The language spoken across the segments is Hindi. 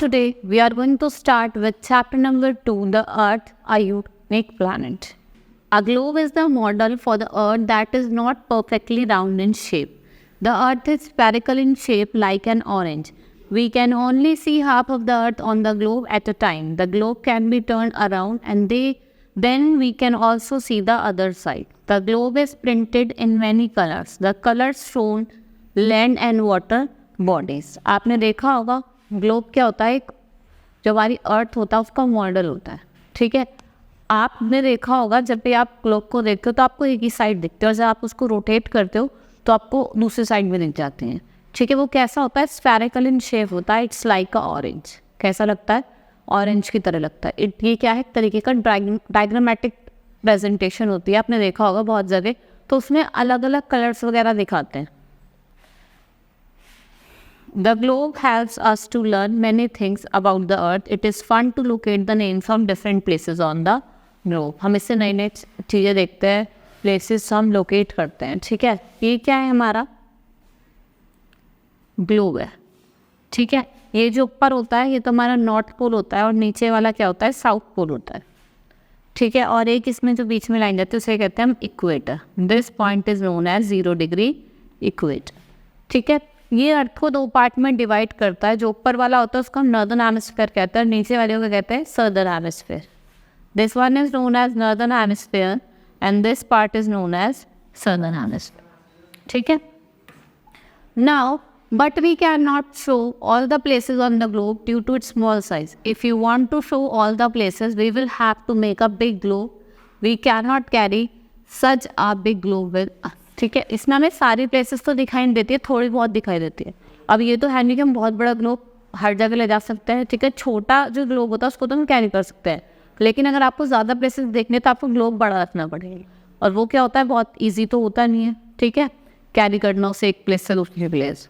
today we are going to start with chapter number 2, the Earth, a unique planet. A globe is the model for the Earth that is not perfectly round in shape. The Earth is spherical in shape like an orange. We can only see half of the Earth on the globe at a time. The globe can be turned around and then we can also see the other side. The globe is printed in many colors. The colors shown land and water bodies. आपने देखा होगा ग्लोब क्या होता है, जो हमारी अर्थ होता है उसका मॉडल होता है. ठीक है, आपने देखा होगा जब भी आप ग्लोब को देखते हो तो आपको एक ही साइड दिखते हो, जब आप उसको रोटेट करते हो तो आपको दूसरी साइड में दिख जाते हैं. ठीक है, वो कैसा होता है, स्फेरिकल इन शेप होता है. It's like a orange. कैसा लगता है, ऑरेंज की तरह लगता है. ये क्या है, एक तरीके का डायग्रामेटिक प्रेजेंटेशन होती है. आपने देखा होगा बहुत जगह, तो उसमें अलग अलग कलर्स वगैरह दिखाते हैं. The globe helps us to learn many things about the earth. It is fun to locate the names from different places on the globe. हम इससे नई नई चीज़ें देखते हैं, प्लेसेस हम लोकेट करते हैं. ठीक है, ये क्या है, हमारा ग्लोब है. ठीक है, ये जो ऊपर होता है ये तो हमारा नॉर्थ पोल होता है और नीचे वाला क्या होता है, साउथ पोल होता है. ठीक है, और एक इसमें जो बीच में लाइन जाती है उसे कहते हैं हम equator. This point is known as 0 degree equator. ठीक है, ये अर्थ को 2 पार्ट में डिवाइड करता है. जो ऊपर वाला होता है उसको हम नॉर्दर्न हेमिस्फीयर कहते हैं, नीचे वाले को कहते हैं southern hemisphere. This one is known as northern hemisphere and this part is known as southern hemisphere. ठीक है, now but we can not show all the places on the globe due to its small size. If you want to show all the places we will have to make a big globe. We can not carry such a big globe with. ठीक है, इसमें हमें सारी प्लेसेस तो दिखाई नहीं देती है, थोड़ी बहुत दिखाई देती है. अब ये तो है नहीं कि हम बहुत बड़ा ग्लोब हर जगह ले जा सकते हैं. ठीक है, छोटा जो ग्लोब होता है उसको तो हम कैरी कर सकते हैं, लेकिन अगर आपको ज़्यादा प्लेसेस देखने तो आपको ग्लोब बड़ा रखना पड़ेगा, और वो क्या होता है, बहुत ईजी तो होता नहीं है. ठीक है, कैरी करना उसे एक प्लेस से दूसरी place.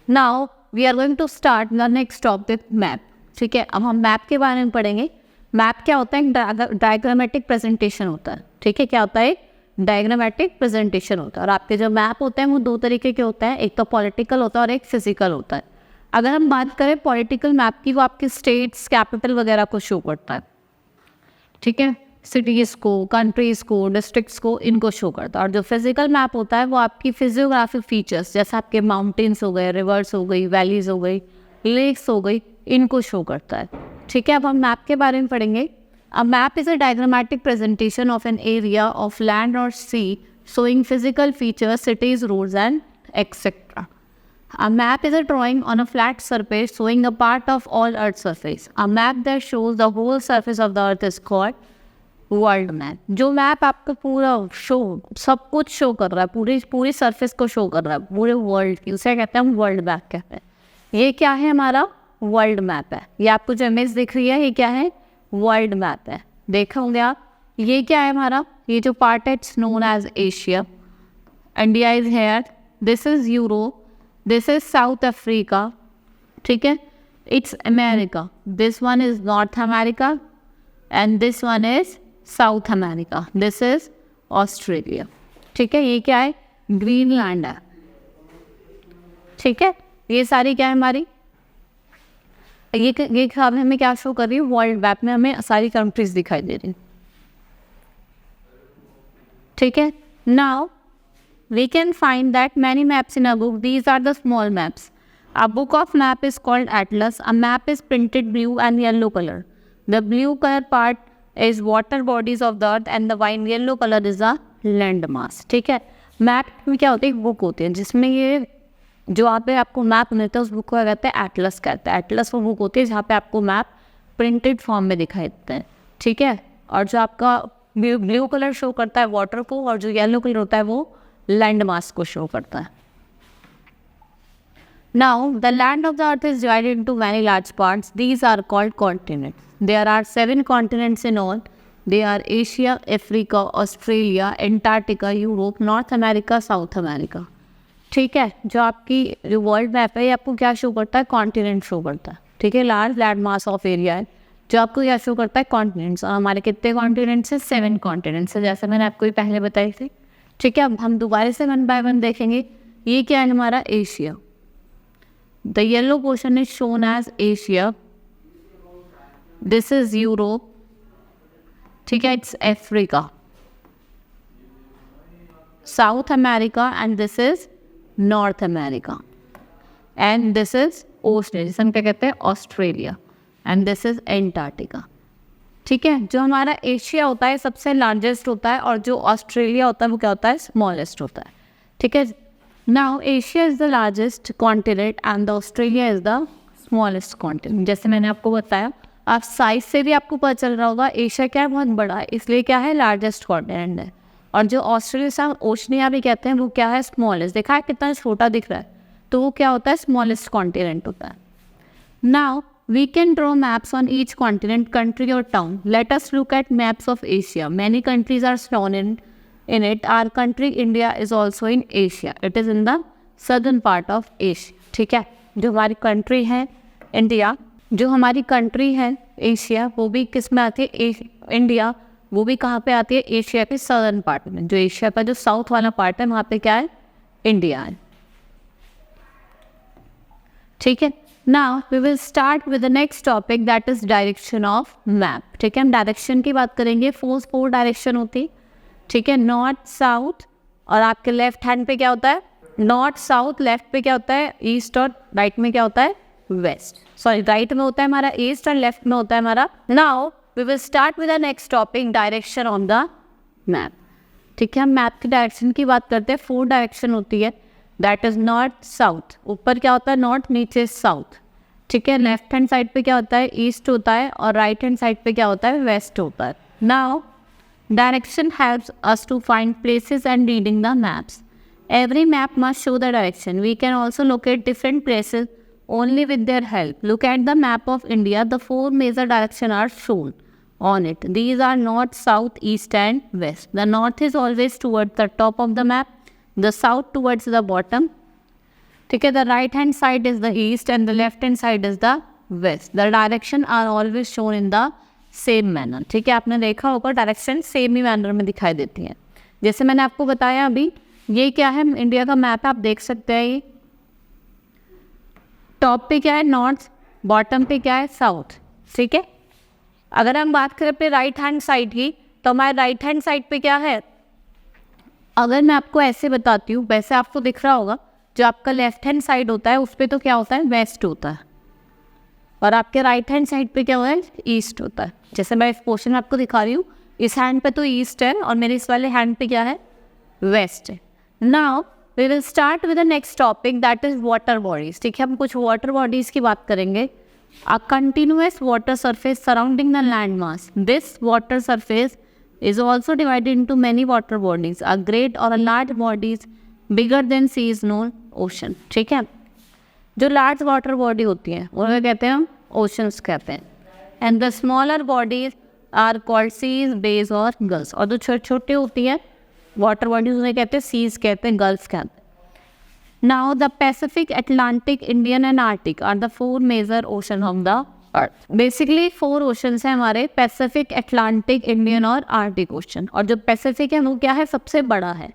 Now we are going to start the next topic, map. ठीक है, अब हम मैप के बारे में पढ़ेंगे. मैप क्या होता है, एक डायग्रामेटिक प्रेजेंटेशन होता है. ठीक है, क्या होता है, डायग्रामेटिक प्रेजेंटेशन होता है. और आपके जो मैप होते हैं वो 2 तरीके के होते हैं, एक तो पॉलिटिकल होता है और एक फिजिकल होता है. अगर हम बात करें पॉलिटिकल मैप की, वो आपके स्टेट्स, कैपिटल वगैरह को शो करता है. ठीक है, सिटीज़ को, कंट्रीज़ को, डिस्ट्रिक्ट्स को, इनको शो करता है. और जो फिजिकल मैप होता है वो आपकी फिजियोग्राफिक फीचर्स, जैसे आपके माउंटेन्स हो गए, रिवर्स हो गई, वैलीज हो गई, लेक्स हो गई, इनको शो करता है. ठीक है, अब हम मैप के बारे में पढ़ेंगे. A map is a diagrammatic presentation of an area of land or sea showing physical features, cities, roads, and etc. A map is a drawing on a flat surface showing a part of all Earth's surface. A map that shows the whole surface of the Earth is called world map. जो मैप आपका पूरा सब कुछ शो कर रहा है, पूरी सरफेस को शो कर रहा है, पूरे वर्ल्ड की, उसे कहते हैं हम वर्ल्ड मैप कहते हैं. ये क्या है, हमारा वर्ल्ड मैप है. ये आपको जो इमेज दिख रही है ये क्या है, वर्ल्ड मैप है. देखा होंगे आप, ये क्या है हमारा, ये जो पार्ट है it's known as Asia. India is here, this is Europe, this is South Africa. ठीक है, it's America, this one is North America and this one is South America, this is Australia. ठीक है, ये क्या है, ग्रीनलैंड है. ठीक है, ये सारी क्या है हमारी, ये हमें क्या शो कर रही है, वर्ल्ड मैप में हमें सारी कंट्रीज दिखाई दे रही. ठीक है, now we can find that many maps in a book. These are the small maps. A book of map is called atlas. A map is printed blue and yellow colour. The blue colour part is water bodies of the earth and the wine yellow colour is a land mass. ठीक है, मैप में क्या होता है, एक बुक होती है जिसमें ये जो आप पे आपको मैप मिलता है उस बुक को क्या कहते हैं, एटलस कहते हैं. एटलस वो बुक होती है जहाँ पे आपको मैप प्रिंटेड फॉर्म में दिखाई देते हैं. ठीक है, और जो आपका ब्लू कलर शो करता है वाटर को, और जो येलो कलर होता है वो लैंड मास को शो करता है. Now the land of the earth is divided into many large parts. These are called continents. There are 7 continents in all. They are Asia, Africa, Australia, Antarctica, Europe, North America, South America. ठीक है, जो आपकी जो वर्ल्ड मैप है ये आपको क्या शो करता है, कॉन्टिनेंट शो करता है. ठीक है, large land mass of area है जो आपको क्या शो करता है, कॉन्टिनेंट्स. और हमारे कितने कॉन्टिनेंट्स हैं, 7 कॉन्टिनेंट्स है, जैसे मैंने आपको पहले बताई थी. ठीक है, अब हम दोबारा से 1 बाय 1 देखेंगे. ये क्या है हमारा, Asia. The yellow portion is shown as Asia, this is Europe, ठीक है, it's Africa, South America and this is North America, and this is ocean जिसे हम क्या कहते हैं Australia, and this is Antarctica. ठीक है, जो हमारा एशिया होता है सबसे लार्जेस्ट होता है और जो ऑस्ट्रेलिया होता है वो क्या होता है स्मॉलेस्ट होता है। ठीक है, now Asia is the largest continent and the Australia is the smallest continent. जैसे मैंने आपको बताया, आप साइज से भी आपको पता चल रहा होगा एशिया क्या है बहुत बड़ा है, इसलिए क्या है लार्जेस्ट कॉन्टिनेंट है, और जो ऑस्ट्रेलिया से ओशनिया भी कहते हैं वो क्या है स्मॉलेस्ट। देखा है कितना छोटा दिख रहा है, तो वो क्या होता है स्मॉलेस्ट कॉन्टिनेंट होता है। Now we can draw maps on each continent, country or town. Let us look at maps of Asia. Many countries are shown in it. Our country India is also in Asia. It is in the southern part of Asia. ठीक है, जो हमारी कंट्री है इंडिया, जो हमारी कंट्री है एशिया, वो भी किस में आती है इंडिया, वो भी कहाँ पे आती है एशिया के सदर्न पार्ट में। जो एशिया का जो साउथ वाला पार्ट है वहाँ पे क्या है इंडिया है। ठीक है, now we will start with the next topic that is direction of map. ठीक है, हम डायरेक्शन की बात करेंगे। फोर डायरेक्शन होती, ठीक है, नॉर्थ साउथ, और आपके लेफ्ट हैंड पे क्या होता है नॉर्थ साउथ, लेफ्ट पे क्या होता है ईस्ट, और राइट में क्या होता है वेस्ट। सॉरी, राइट में होता है हमारा ईस्ट और लेफ्ट में होता है हमारा। Now we will start with the next topic direction on the map. ठीक है, हम मैप की डायरेक्शन की बात करते हैं। 4 डायरेक्शन होती है, दैट इज नॉर्थ साउथ। ऊपर क्या होता है नॉर्थ, नीचे साउथ। ठीक है, लेफ्ट हैंड साइड पे क्या होता है ईस्ट होता है, और राइट हैंड साइड पे क्या होता है वेस्ट होता है। Now direction helps us to find places and reading the maps. Every map must show the direction. We can also locate different places only with their help. Look at the map of India. The 4 major directions are shown on it. These are north, south, east and west. The north is always towards the top of the map, the south towards the bottom. ठीक है, the right hand side is the east and the left hand side is the west. The direction are always shown in the same manner. ठीक है, आपने देखा होगा डायरेक्शन सेम ही मैनर में दिखाई देती हैं। जैसे मैंने आपको बताया अभी, ये क्या है इंडिया का मैप है, आप देख सकते हैं। ये टॉप पे क्या है नॉर्थ, बॉटम पे क्या है साउथ। ठीक है, अगर हम बात करें अपने राइट हैंड साइड की, तो हमारे राइट हैंड साइड पे क्या है, अगर मैं आपको ऐसे बताती हूँ, वैसे आपको दिख रहा होगा जो आपका लेफ्ट हैंड साइड होता है उस पर तो क्या होता है वेस्ट होता है, और आपके राइट हैंड साइड पे क्या होता है ईस्ट होता है। जैसे मैं इस पोर्शन में आपको दिखा रही हूँ, इस हैंड पे तो ईस्ट है और मेरे इस वाले हैंड पे क्या है वेस्ट है। Now we will start with the next topic that is water bodies. ठीक है, हम कुछ वाटर बॉडीज की बात करेंगे। A continuous water surface surrounding the land mass. This water surface is also divided into many water bodies. A great or a large bodies bigger than sea is known ocean. ठीक है, जो लार्ज वाटर बॉडी होती हैं उन्हें कहते हैं हम ओशंस कहते हैं, and the smaller bodies are called seas, bays और गल्फ्स। और जो छोटे छोटे होती हैं वाटर बॉडीज उन्हें कहते हैं सीज कहते हैं, गल्फ्स कहते हैं। Now the Pacific, Atlantic, Indian and Arctic are the 4 major ocean of the earth. Basically 4 oceans हैं हमारे, पैसिफिक, अटलांटिक, इंडियन और आर्टिक ओशन। और जो पैसिफिक है वो क्या है सबसे बड़ा है।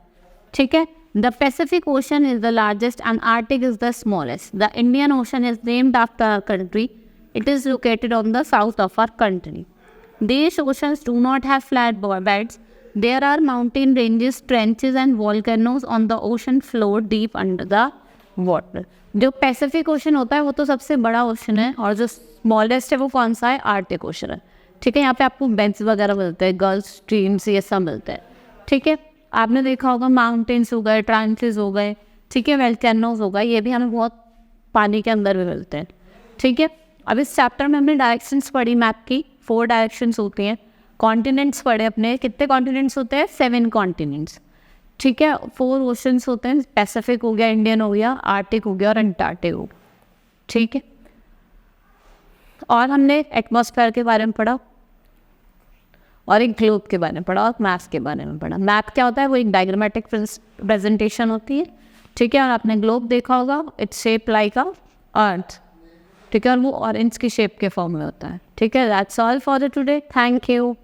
ठीक है, the Pacific ocean is the largest and Arctic is the smallest. The Indian ocean is named after our country. It is located on the south of our country. These oceans do not have flat beds. There are mountain ranges, trenches and volcanoes on the ocean floor deep under the water. जो पैसिफिक ओशन होता है वो तो सबसे बड़ा ओशन है, और जो स्मॉलेस्ट है वो कौन सा है आर्टिक ओशन है। ठीक है, यहाँ पे आपको बेंच वगैरह मिलते हैं, गल्फ स्ट्रीम्स ये सब मिलते हैं। ठीक है, आपने देखा होगा माउंटेन्स हो गए, ट्रांचेस हो गए, ठीक है, वेल्केनोज हो गए, ये भी हमें बहुत पानी के अंदर भी मिलते हैं। ठीक है, अब इस चैप्टर में हमने डायरेक्शंस पढ़ी मैप की, 4 डायरेक्शंस होती हैं। कॉन्टिनेंट्स पढ़े अपने, कितने कॉन्टिनेंट्स होते हैं 7 कॉन्टिनेंट्स। ठीक है, 4 ओशंस होते हैं, पैसिफिक हो गया, इंडियन हो गया, आर्टिक हो गया और अंटार्कटिक हो गया। ठीक है, और हमने एटमॉस्फेयर के बारे में पढ़ा, और एक ग्लोब के बारे में पढ़ा, और मैप के बारे में पढ़ा। मैप क्या होता है, वो एक डायग्रामेटिक प्रेजेंटेशन होती है। ठीक है, और आपने ग्लोब देखा होगा, इट्स शेप लाइक अ अर्थ। ठीक है, और वो ऑरेंज की शेप के फॉर्म में होता है। ठीक है, that's all for the today, thank you.